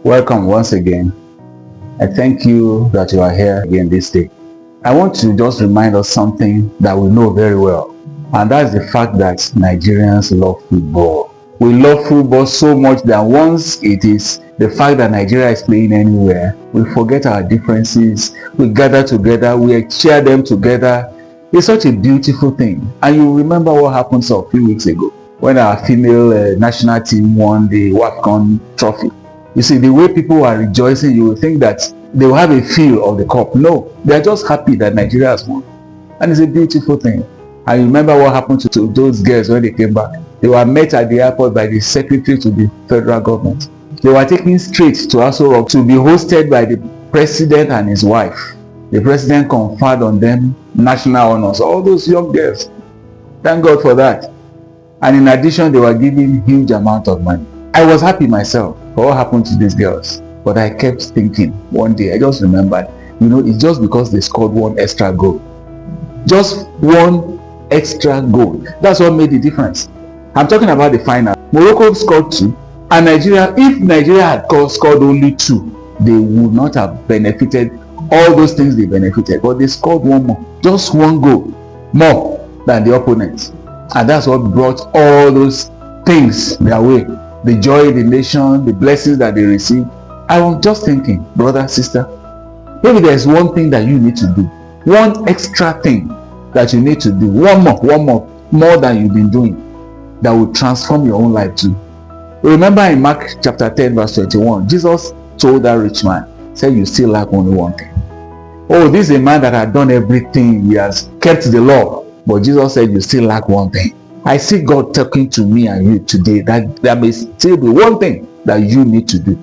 Welcome once again. I thank you that you are here again this day. I want to just remind us something that we know very well, and that's the fact that Nigerians love football. We love football so much that once it is the fact that Nigeria is playing anywhere, we forget our differences, we gather together, we cheer them together. It's such a beautiful thing. And you remember what happened a few weeks ago when our female national team won the WAFCON trophy. You see, the way people are rejoicing, you will think that they will have a feel of the cup. No, they are just happy that Nigeria has won. And it's a beautiful thing. I remember what happened to those girls when they came back. They were met at the airport by the secretary to the federal government. They were taken straight to Aso Rock to be hosted by the president and his wife. The president conferred on them national honors, all those young girls. Thank God for that. And in addition, they were given huge amount of money. I was happy myself for what happened to these girls. But I kept thinking one day, I just remembered, it's just because they scored one extra goal. Just one extra goal. That's what made the difference. I'm talking about the final. Morocco scored 2, and if Nigeria had scored only 2, they would not have benefited all those things they benefited. But they scored one more, just one goal more than the opponents. And that's what brought all those things their way. The joy in the nation, the blessings that they received. I was just thinking, brother, sister, maybe there's one thing that you need to do. One extra thing that you need to do. One more than you've been doing that will transform your own life too. Remember in Mark chapter 10 verse 21, Jesus told that rich man, said, you still lack only one thing. Oh, this is a man that had done everything. He has kept the law. But Jesus said, you still lack one thing. I see God talking to me and you today that there may still be one thing that you need to do.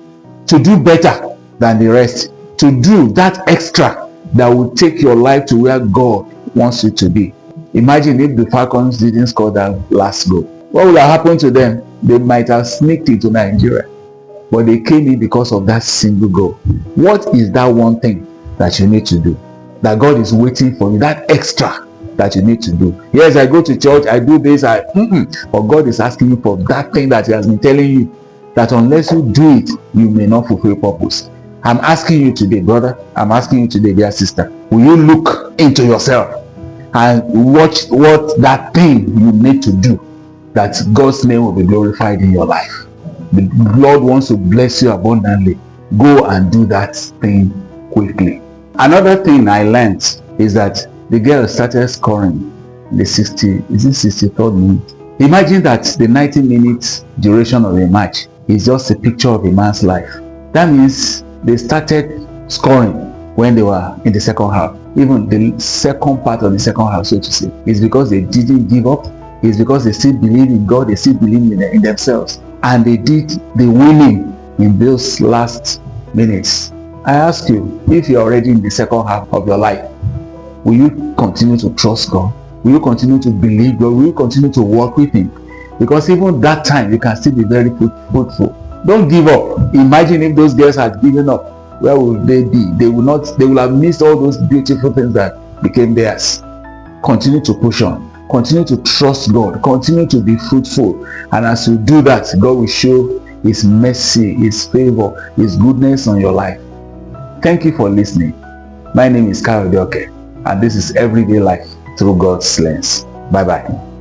To do better than the rest. To do that extra that will take your life to where God wants you to be. Imagine if the Falcons didn't score that last goal. What would have happened to them? They might have sneaked into Nigeria. But they came in because of that single goal. What is that one thing that you need to do? That God is waiting for you. That extra that you need to do. Yes, I go to church, I do this, but God is asking you for that thing that He has been telling you, that unless you do it, you may not fulfill purpose. I'm asking you today, brother, I'm asking you today, dear sister, will you look into yourself and watch what that thing you need to do, that God's name will be glorified in your life. The Lord wants to bless you abundantly. Go and do that thing quickly. Another thing I learned is that the girl started scoring the 63rd minute. Imagine that the 90 minutes duration of a match is just a picture of a man's life. That means they started scoring when they were in the second half. Even the second part of the second half, so to say. It's because they didn't give up. It's because they still believe in God. They still believe in themselves. And they did the winning in those last minutes. I ask you, if you're already in the second half of your life, will you continue to trust God? Will you continue to believe God? Will you continue to work with Him? Because even that time, you can still be very fruitful. Don't give up. Imagine if those girls had given up. Where would they be? They will have missed all those beautiful things that became theirs. Continue to push on. Continue to trust God. Continue to be fruitful. And as you do that, God will show His mercy, His favor, His goodness on your life. Thank you for listening. My name is Kyle Dioke, and this is Everyday Life Through God's Lens. Bye-bye.